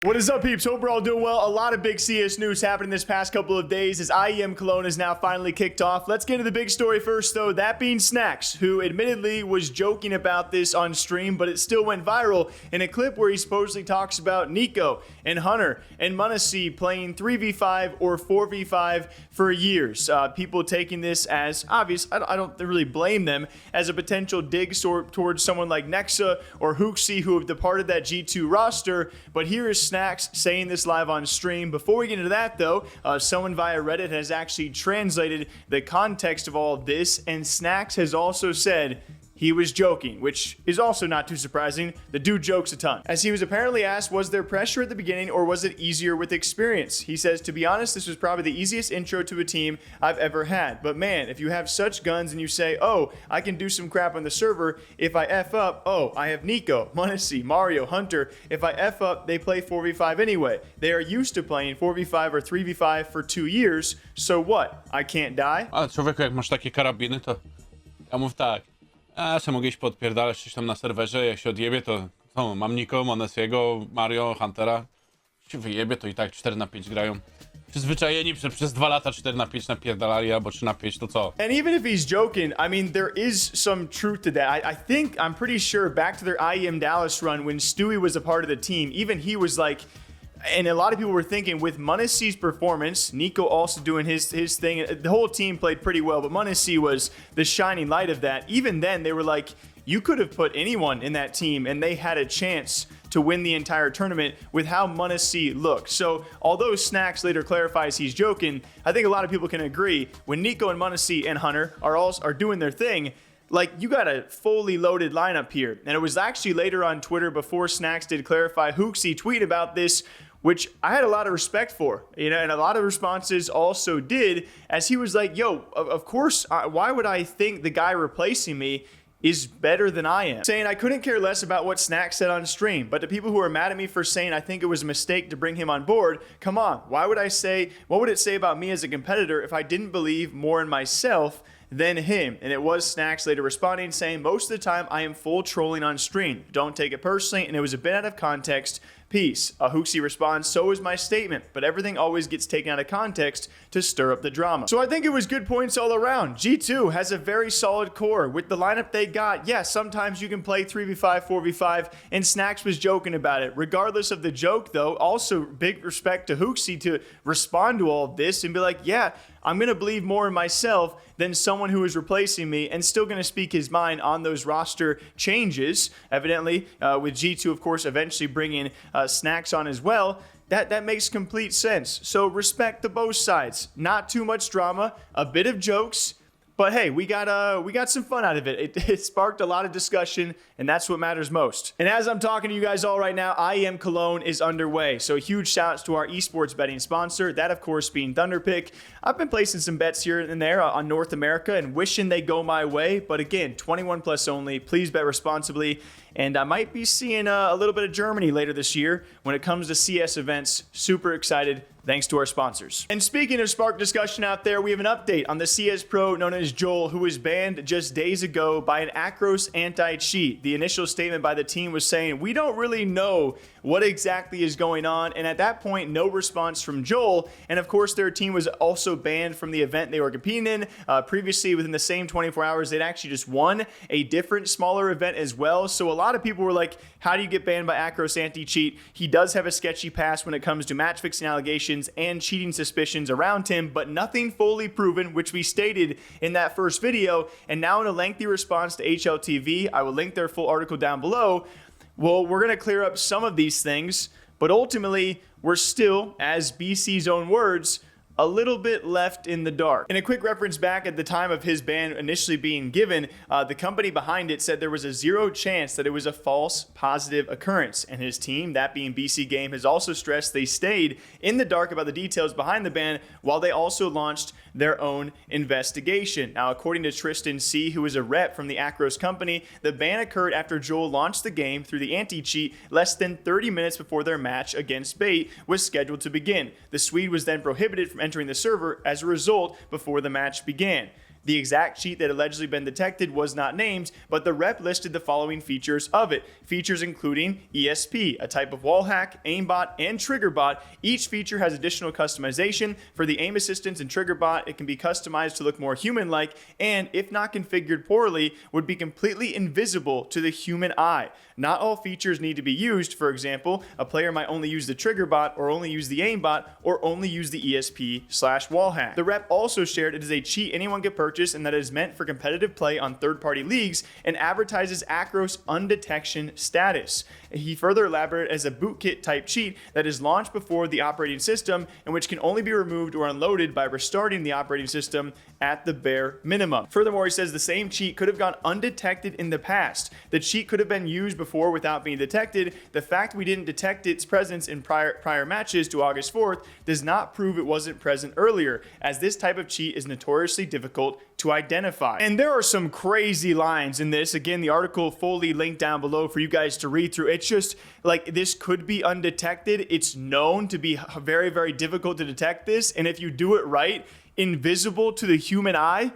What is up, peeps? Hope we're all doing well. A lot of big CS news happening this past couple of days as IEM Cologne is now finally kicked off. Let's get into the big story first, though, that being Snax, who admittedly was joking about this on stream, but it still went viral in a clip where he supposedly talks about NiKo and M0nesy playing 3v5 or 4v5 for years. People taking this as obvious. I don't really blame them, as a potential dig towards someone like Nexa or Hooxi, who have departed that G2 roster. But here is Snax saying this live on stream. Before we get into that, though, someone via Reddit has actually translated the context of all of this, and Snax has also said he was joking, which is also not too surprising. The dude jokes a ton. As he was apparently asked, was there pressure at the beginning or was it easier with experience? He says, to be honest, this was probably the easiest intro to a team I've ever had. But man, if you have such guns and you say, oh, I can do some crap on the server. If I F up, oh, I have NiKo, M0nesy, Mario, Hunter. If I F up, they play 4v5 anyway. They are used to playing 4v5 or 3v5 for 2 years. So what? I can't die? Ale człowieku, jak masz takie karabiny, to ja mów tak. Ja se mogę iść podpierdalać coś tam na serwerze, jak się odjebie, to co, mam NiKo, M0nesy'ego, Mario, Huntera. Się wyjebie, to i tak 4 na 5 grają. Przyzwyczajeni przez 2 lata 4 na 5 napierdalali, albo 3 na 5, to co? And even if he's joking, I mean, there is some truth to that. I'm pretty sure back to their IEM Dallas run when Stewie was a part of the team, even he was like, and a lot of people were thinking with M0nesy's performance, NiKo also doing his thing, the whole team played pretty well, but M0nesy was the shining light of that. Even then, they were like, you could have put anyone in that team and they had a chance to win the entire tournament with how M0nesy looked. So although Snax later clarifies he's joking, I think a lot of people can agree when NiKo and M0nesy and Hunter are doing their thing, like, you got a fully loaded lineup here. And it was actually later on Twitter, before Snax did clarify, Hooxi tweeted about this, which I had a lot of respect for, and a lot of responses also did, as he was like, yo, of course, why would I think the guy replacing me is better than I am? Saying I couldn't care less about what Snax said on stream, but to people who are mad at me for saying I think it was a mistake to bring him on board, come on, what would it say about me as a competitor if I didn't believe more in myself than him? And it was Snax later responding, saying, most of the time I am full trolling on stream. Don't take it personally, and it was a bit out of context. Peace. Hooxi responds, so is my statement, but everything always gets taken out of context to stir up the drama. So I think it was good points all around. G2 has a very solid core. With the lineup they got, yes, sometimes you can play 3v5, 4v5, and Snax was joking about it. Regardless of the joke, though, also big respect to Hooxi to respond to all of this and be like, yeah, I'm going to believe more in myself than someone who is replacing me, and still going to speak his mind on those roster changes. Evidently, with G2, of course, eventually bringing Snax on as well. That makes complete sense. So respect to both sides. Not too much drama, a bit of jokes, but hey, we got some fun out of it. It sparked a lot of discussion, and that's what matters most. And as I'm talking to you guys all right now, IEM Cologne is underway. So huge shouts to our esports betting sponsor, that of course being ThunderPick. I've been placing some bets here and there on North America and wishing they go my way. But again, 21 plus only. Please bet responsibly. And I might be seeing a little bit of Germany later this year when it comes to CS events. Super excited. Thanks to our sponsors. And speaking of spark discussion out there, we have an update on the CS pro known as Joel, who was banned just days ago by an Acros anti-cheat. The initial statement by the team was saying, we don't really know what exactly is going on. And at that point, no response from Joel. And of course, their team was also banned from the event they were competing in. Previously, within the same 24 hours, they'd actually just won a different, smaller event as well. So a lot of people were like, how do you get banned by Acros anti-cheat? He does have a sketchy past when it comes to match fixing allegations and cheating suspicions around him, but nothing fully proven, which we stated in that first video. And now in a lengthy response to HLTV, I will link their full article down below. Well, we're going to clear up some of these things, but ultimately, we're still, as BC's own words, a little bit left in the dark. In a quick reference back at the time of his ban initially being given, the company behind it said there was a 0 chance that it was a false positive occurrence. And his team, that being BC Game, has also stressed they stayed in the dark about the details behind the ban while they also launched their own investigation. Now, according to Tristan C., who is a rep from the Acros company, the ban occurred after Joel launched the game through the anti-cheat less than 30 minutes before their match against Bait was scheduled to begin. The Swede was then prohibited from entering the server as a result before the match began. The exact cheat that allegedly been detected was not named, but the rep listed the following features of it. Features including ESP, a type of wall hack, aimbot, and trigger bot. Each feature has additional customization. For the aim assistance and trigger bot, it can be customized to look more human-like, and if not configured poorly, would be completely invisible to the human eye. Not all features need to be used. For example, a player might only use the trigger bot, or only use the aimbot, or only use the ESP/wall hack. The rep also shared it is a cheat anyone can purchase and that it is meant for competitive play on third-party leagues, and advertises Acros undetection status. He further elaborated as a bootkit type cheat that is launched before the operating system and which can only be removed or unloaded by restarting the operating system at the bare minimum. Furthermore, he says the same cheat could have gone undetected in the past. The cheat could have been used before without being detected. The fact we didn't detect its presence in prior matches to August 4th does not prove it wasn't present earlier, as this type of cheat is notoriously difficult to identify. And there are some crazy lines in this. Again, the article fully linked down below for you guys to read through. It's just like, this could be undetected. It's known to be very, very difficult to detect this. And if you do it right, invisible to the human eye.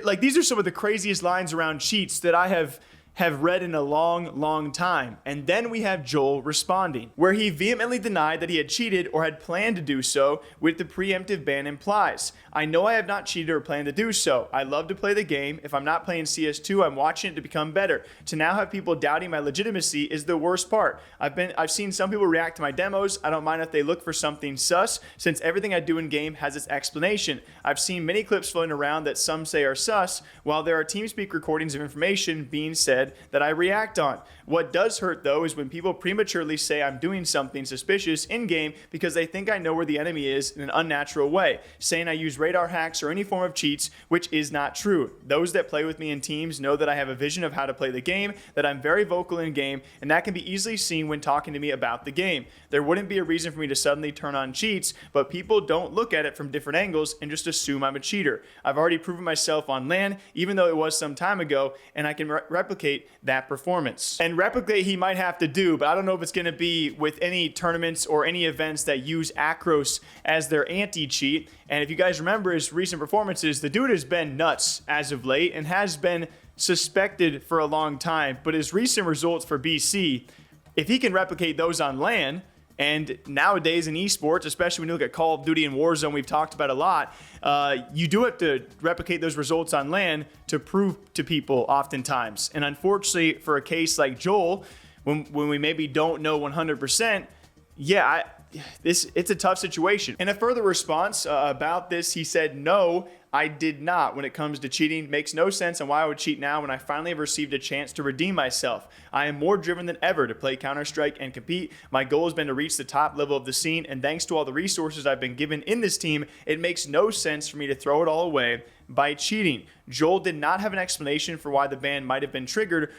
Like, these are some of the craziest lines around cheats that I have read in a long time. And then we have Joel responding, where he vehemently denied that he had cheated or had planned to do so, which the preemptive ban implies. I know I have not cheated or planned to do so. I love to play the game. If I'm not playing CS2, I'm watching it to become better. To now have people doubting my legitimacy is the worst part. I've seen some people react to my demos. I don't mind if they look for something sus, since everything I do in game has its explanation. I've seen many clips floating around that some say are sus, while there are TeamSpeak recordings of information being said that I react on. What does hurt though is when people prematurely say I'm doing something suspicious in game because they think I know where the enemy is in an unnatural way, saying I use radar hacks or any form of cheats, which is not true. Those that play with me in teams know that I have a vision of how to play the game, that I'm very vocal in game, and that can be easily seen when talking to me about the game. There wouldn't be a reason for me to suddenly turn on cheats, but people don't look at it from different angles and just assume I'm a cheater. I've already proven myself on LAN, even though it was some time ago, and I can replicate that performance. And replicate he might have to do, but I don't know if it's going to be with any tournaments or any events that use Acros as their anti-cheat. And if you guys remember his recent performances, the dude has been nuts as of late and has been suspected for a long time. But his recent results for BC, if he can replicate those on LAN, and nowadays in esports, especially when you look at Call of Duty and Warzone, we've talked about a lot, you do have to replicate those results on LAN to prove to people oftentimes. And unfortunately, for a case like Joel, when we maybe don't know 100%, yeah, it's a tough situation. In a further response about this, he said, "No, I did not. When it comes to cheating, makes no sense on why I would cheat now when I finally have received a chance to redeem myself. I am more driven than ever to play Counter-Strike and compete. My goal has been to reach the top level of the scene, and thanks to all the resources I've been given in this team, it makes no sense for me to throw it all away by cheating." Joel did not have an explanation for why the ban might have been triggered,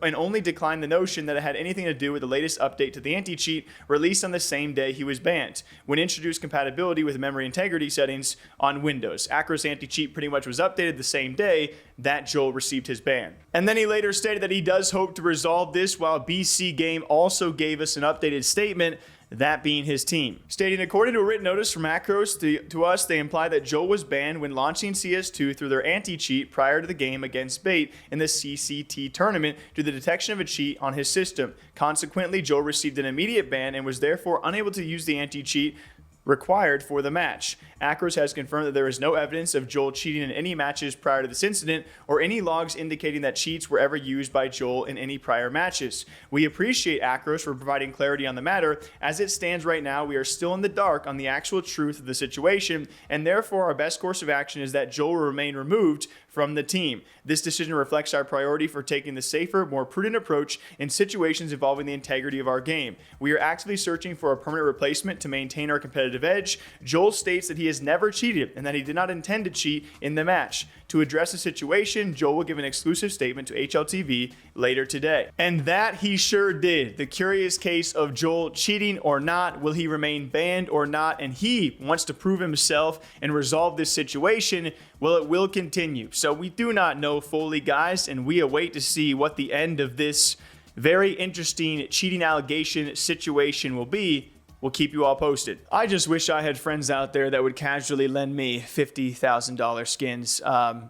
and only declined the notion that it had anything to do with the latest update to the anti-cheat released on the same day he was banned, when introduced compatibility with memory integrity settings on Windows. Acros anti-cheat pretty much was updated the same day that Joel received his ban. And then he later stated that he does hope to resolve this, while BC Game also gave us an updated statement, that being his team, stating, according to a written notice from Acros to us, they imply that Joel was banned when launching CS2 through their anti-cheat prior to the game against Bait in the CCT tournament due to the detection of a cheat on his system. Consequently, Joel received an immediate ban and was therefore unable to use the anti-cheat required for the match. Acros has confirmed that there is no evidence of Joel cheating in any matches prior to this incident, or any logs indicating that cheats were ever used by Joel in any prior matches. We appreciate Acros for providing clarity on the matter. As it stands right now, we are still in the dark on the actual truth of the situation, and therefore our best course of action is that Joel will remain removed from the team. This decision reflects our priority for taking the safer, more prudent approach in situations involving the integrity of our game. We are actively searching for a permanent replacement to maintain our competitive edge. Joel states that he has never cheated and that he did not intend to cheat in the match. To address the situation, Joel will give an exclusive statement to HLTV later today. And that he sure did. The curious case of Joel cheating or not, will he remain banned or not, and he wants to prove himself and resolve this situation. Well, it will continue. So we do not know fully, guys, and we await to see what the end of this very interesting cheating allegation situation will be. We'll keep you all posted. I just wish I had friends out there that would casually lend me $50,000 skins.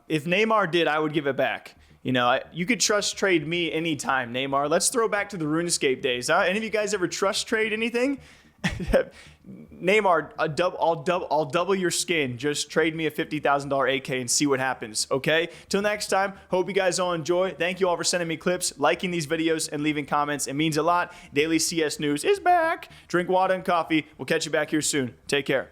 If Neymar did, I would give it back. You know, you could trust trade me anytime, Neymar. Let's throw back to the RuneScape days. Any of you guys ever trust trade anything? Neymar, I'll double your skin. Just trade me a $50,000 AK and see what happens, okay? Till next time, hope you guys all enjoy. Thank you all for sending me clips, liking these videos, and leaving comments. It means a lot. Daily CS News is back. Drink water and coffee. We'll catch you back here soon. Take care.